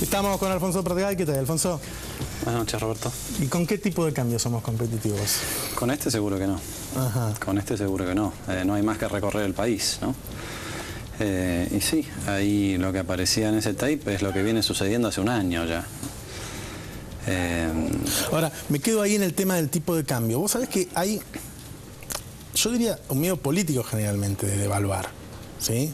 Estamos con Alfonso Pratgay. ¿Qué tal, Alfonso? Buenas noches, Roberto. ¿Y con qué tipo de cambio somos competitivos? Con este seguro que no. Ajá. Con este seguro que no. No hay más que recorrer el país, ¿no? Y sí, ahí lo que aparecía en ese tape es lo que viene sucediendo hace un año ya. Ahora, me quedo ahí en el tema del tipo de cambio. Vos sabés que hay, yo diría, un miedo político generalmente de devaluar, ¿sí?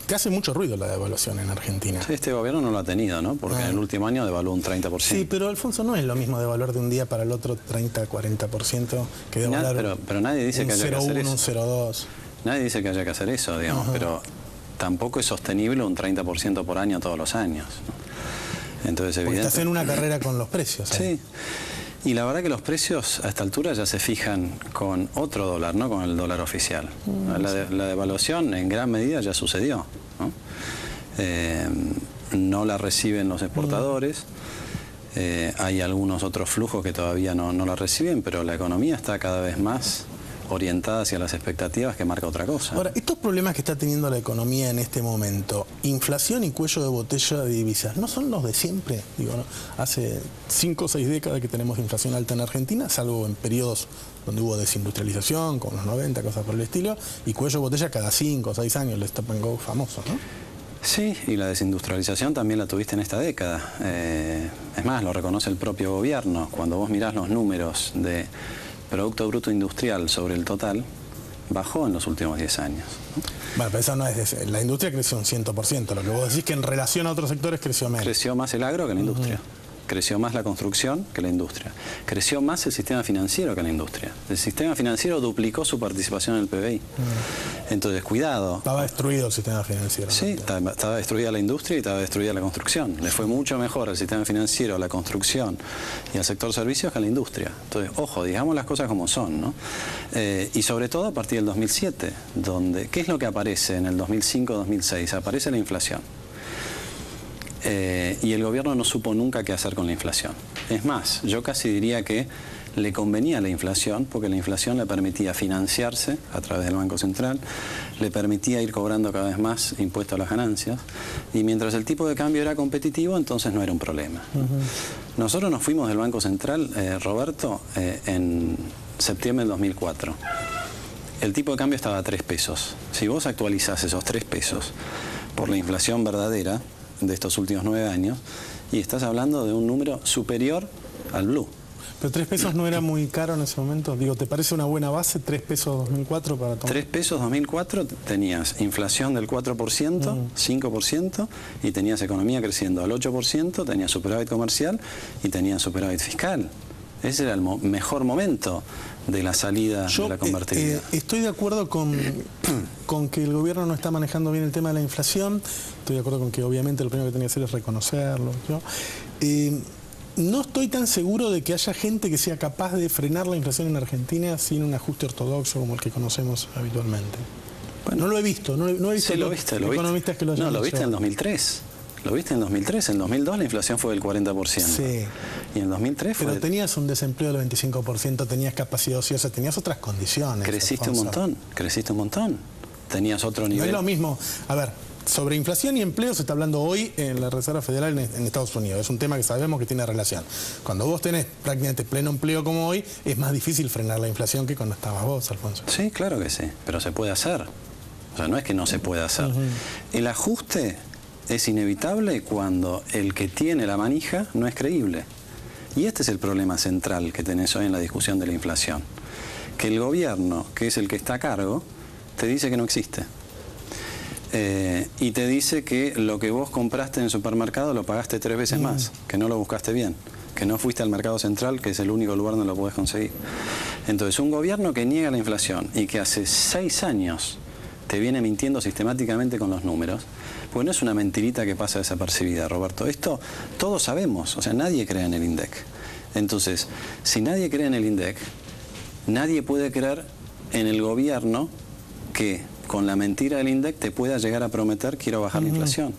Que hace mucho ruido la devaluación en Argentina. Sí, este gobierno no lo ha tenido, ¿no? Porque en el último año devaluó un 30%. Sí, pero Alfonso, no es lo mismo devaluar de un día para el otro 30, 40% que devaluar pero nadie dice que haya que hacer eso. un 0,2. Nadie dice que haya que hacer eso, digamos, pero tampoco es sostenible un 30% por año todos los años, ¿no? Entonces, porque estás en una carrera con los precios. Sí, y la verdad que los precios a esta altura ya se fijan con otro dólar, no con el dólar oficial. La devaluación en gran medida ya sucedió, ¿no? No la reciben los exportadores, hay algunos otros flujos que todavía no la reciben, pero la economía está cada vez más orientada hacia las expectativas que marca otra cosa. Ahora, estos problemas que está teniendo la economía en este momento, inflación y cuello de botella de divisas, ¿no son los de siempre? Digo, ¿no? Hace 5 o 6 décadas que tenemos inflación alta en Argentina, salvo en periodos donde hubo desindustrialización, como los 90, cosas por el estilo, y cuello de botella cada 5 o 6 años, el stop and go famoso, ¿no? Sí, y la desindustrialización también la tuviste en esta década. Es más, lo reconoce el propio gobierno. Cuando vos mirás los números de Producto Bruto Industrial sobre el total, bajó en los últimos 10 años. Bueno, pero eso no es la industria creció un 100%, lo que vos decís que en relación a otros sectores creció menos. Creció más el agro que la industria. Creció más la construcción que la industria. Creció más el sistema financiero que la industria. El sistema financiero duplicó su participación en el PBI. Entonces, cuidado. Estaba destruido el sistema financiero. Sí, estaba destruida la industria y estaba destruida la construcción. Le fue mucho mejor al sistema financiero, a la construcción y al sector servicios que a la industria. Entonces, ojo, digamos las cosas como son, ¿no? Y sobre todo a partir del 2007, donde, ¿qué es lo que aparece en el 2005-2006? Aparece la inflación. Y el gobierno no supo nunca qué hacer con la inflación. Es más, yo casi diría que le convenía la inflación, porque la inflación le permitía financiarse a través del Banco Central, le permitía ir cobrando cada vez más impuestos a las ganancias, y mientras el tipo de cambio era competitivo, entonces no era un problema. Nosotros nos fuimos del Banco Central, Roberto, en septiembre del 2004. El tipo de cambio estaba a 3 pesos. Si vos actualizás esos 3 pesos por la inflación verdadera de estos últimos 9 años, y estás hablando de un número superior al blue. ¿Pero 3 pesos no era muy caro en ese momento? Digo, ¿te parece una buena base 3 pesos 2004 para tomar? 3 pesos 2004 tenías inflación del 4%, 5%, y tenías economía creciendo al 8%, tenías superávit comercial y tenías superávit fiscal. Ese era el mejor momento de la salida de la convertibilidad. Estoy de acuerdo con que el gobierno no está manejando bien el tema de la inflación. Estoy de acuerdo con que obviamente lo primero que tenía que hacer es reconocerlo, ¿no? No estoy tan seguro de que haya gente que sea capaz de frenar la inflación en Argentina sin un ajuste ortodoxo como el que conocemos habitualmente. Bueno, no lo he visto, no he visto sí, lo viste. Economistas que lo hayan lo viste en 2003. Lo viste en 2003, en 2002 la inflación fue del 40%. Sí. Y en 2003 fue... Pero tenías un desempleo del 25%, tenías capacidad ociosa, tenías otras condiciones. Creciste un montón. Tenías otro nivel. No es lo mismo. A ver, sobre inflación y empleo se está hablando hoy en la Reserva Federal en Estados Unidos. Es un tema que sabemos que tiene relación. Cuando vos tenés prácticamente pleno empleo como hoy, es más difícil frenar la inflación que cuando estabas vos, Alfonso. Sí, claro que sí, pero se puede hacer. O sea, no es que no se pueda hacer. El ajuste es inevitable cuando el que tiene la manija no es creíble. Y este es el problema central que tenés hoy en la discusión de la inflación. Que el gobierno, que es el que está a cargo, te dice que no existe. Y te dice que lo que vos compraste en el supermercado lo pagaste 3 veces más, que no lo buscaste bien, que no fuiste al mercado central, que es el único lugar donde lo podés conseguir. Entonces, un gobierno que niega la inflación y que hace 6 años te viene mintiendo sistemáticamente con los números, porque no es una mentirita que pasa desapercibida, Roberto. Esto todos sabemos, o sea, nadie cree en el INDEC. Entonces, si nadie cree en el INDEC, nadie puede creer en el gobierno que con la mentira del INDEC te pueda llegar a prometer quiero bajar la inflación.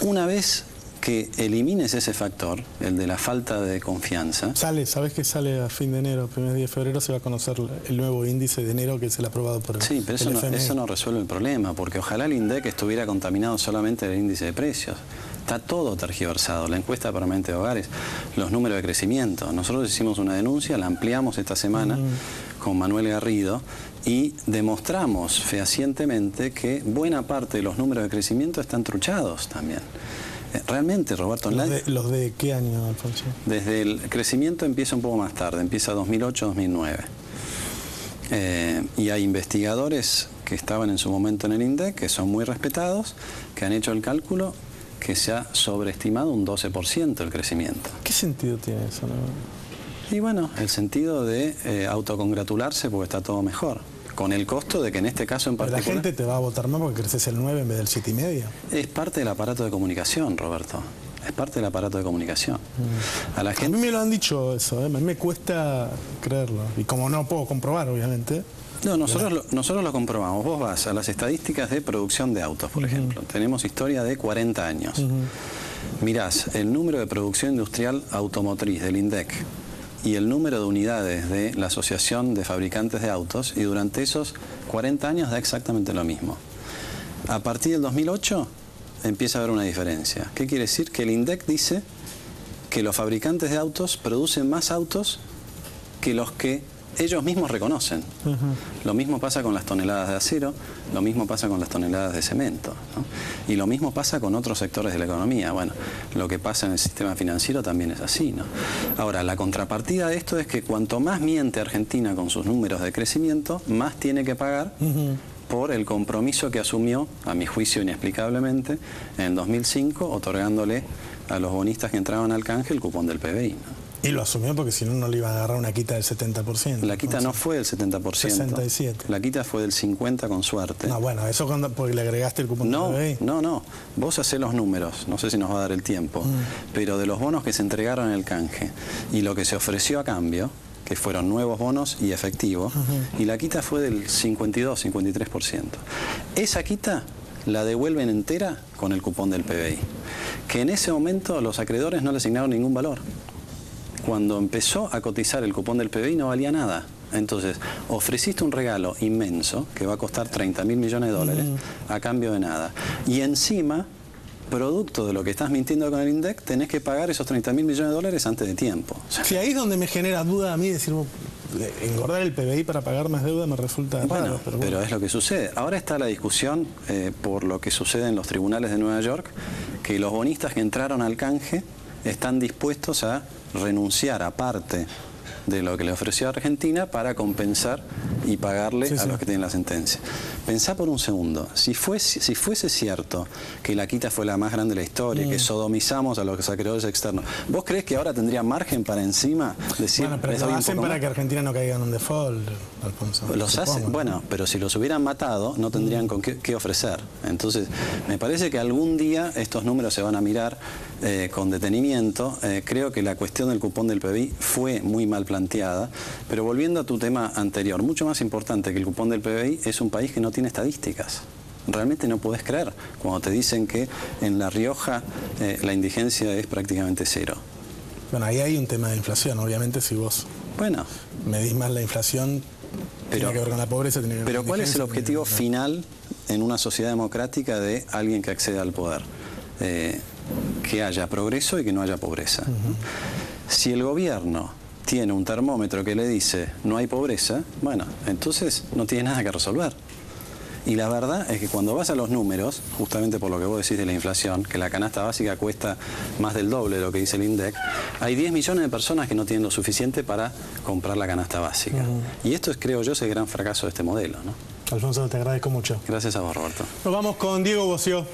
Una vez que elimines ese factor, el de la falta de confianza. ¿Sabes que sale a fin de enero, primer día de febrero, se va a conocer el nuevo índice de enero que es el aprobado por el Sí, pero eso no resuelve el problema, porque ojalá el INDEC estuviera contaminado solamente del índice de precios. Está todo tergiversado, la encuesta permanente de hogares, los números de crecimiento. Nosotros hicimos una denuncia, la ampliamos esta semana con Manuel Garrido y demostramos fehacientemente que buena parte de los números de crecimiento están truchados también. Realmente, Roberto... ¿Los de qué año, Alfonso? Desde el crecimiento empieza un poco más tarde, empieza 2008-2009. Y hay investigadores que estaban en su momento en el INDEC, que son muy respetados, que han hecho el cálculo que se ha sobreestimado un 12% el crecimiento. ¿Qué sentido tiene eso, no? Y bueno, el sentido de autocongratularse porque está todo mejor. Con el costo de que en este caso en particular... Pero la gente te va a votar más porque creces el 9 en vez del 7,5. Es parte del aparato de comunicación, Roberto. Es parte del aparato de comunicación. A la gente... A mí me lo han dicho eso, a mí me cuesta creerlo. Y como no puedo comprobar, obviamente... No, nosotros lo comprobamos. Vos vas a las estadísticas de producción de autos, por ejemplo. Tenemos historia de 40 años. Mirás el número de producción industrial automotriz del INDEC y el número de unidades de la Asociación de Fabricantes de Autos, y durante esos 40 años da exactamente lo mismo. A partir del 2008 empieza a haber una diferencia. ¿Qué quiere decir? Que el INDEC dice que los fabricantes de autos producen más autos que los que ellos mismos reconocen. Lo mismo pasa con las toneladas de acero, lo mismo pasa con las toneladas de cemento, ¿no? Y lo mismo pasa con otros sectores de la economía. Bueno, lo que pasa en el sistema financiero también es así, ¿no? Ahora, la contrapartida de esto es que cuanto más miente Argentina con sus números de crecimiento, más tiene que pagar por el compromiso que asumió, a mi juicio inexplicablemente, en el 2005, otorgándole a los bonistas que entraban al canje el cupón del PBI, ¿no? Y lo asumió porque si no, no le iban a agarrar una quita del 70%. La quita no fue del 70%. 67. La quita fue del 50% con suerte. No, bueno, eso porque le agregaste el cupón del PBI. No. Vos hacés los números, no sé si nos va a dar el tiempo, pero de los bonos que se entregaron en el canje y lo que se ofreció a cambio, que fueron nuevos bonos y efectivo, y la quita fue del 52-53%. Esa quita la devuelven entera con el cupón del PBI, que en ese momento los acreedores no le asignaron ningún valor. Cuando empezó a cotizar el cupón del PBI no valía nada. Entonces, ofreciste un regalo inmenso que va a costar 30.000 millones de dólares a cambio de nada. Y encima, producto de lo que estás mintiendo con el INDEC, tenés que pagar esos 30.000 millones de dólares antes de tiempo. O sea, sí, ahí es donde me genera duda a mí decir, engordar el PBI para pagar más deuda me resulta raro. Pero es lo que sucede. Ahora está la discusión por lo que sucede en los tribunales de Nueva York, que los bonistas que entraron al canje están dispuestos a renunciar a parte de lo que le ofreció a Argentina para compensar y pagarle a los que tienen la sentencia. Pensá por un segundo, si fuese cierto que la quita fue la más grande de la historia, que sodomizamos a los acreedores externos, ¿vos creés que ahora tendría margen para encima decir... Bueno, pero lo hacen para que Argentina no caiga en un default, Alfonso. Los hacen, bueno, pero si los hubieran matado no tendrían con qué ofrecer. Entonces, me parece que algún día estos números se van a mirar con detenimiento. Creo que la cuestión del cupón del PBI fue muy mal planteada, pero volviendo a tu tema anterior, mucho más importante que el cupón del PBI es un país que no tiene estadísticas. Realmente no podés creer cuando te dicen que en La Rioja la indigencia es prácticamente cero. Bueno, ahí hay un tema de inflación, obviamente si vos medís más la inflación, tiene que ver con la pobreza, tiene que ver pero con ¿cuál es el objetivo final en una sociedad democrática de alguien que accede al poder? Que haya progreso y que no haya pobreza. Si el gobierno tiene un termómetro que le dice no hay pobreza, bueno, entonces no tiene nada que resolver. Y la verdad es que cuando vas a los números, justamente por lo que vos decís de la inflación, que la canasta básica cuesta más del doble de lo que dice el INDEC, hay 10 millones de personas que no tienen lo suficiente para comprar la canasta básica. Y esto es, creo yo, es el gran fracaso de este modelo, ¿no? Alfonso, te agradezco mucho. Gracias a vos, Roberto. Nos vamos con Diego Boció.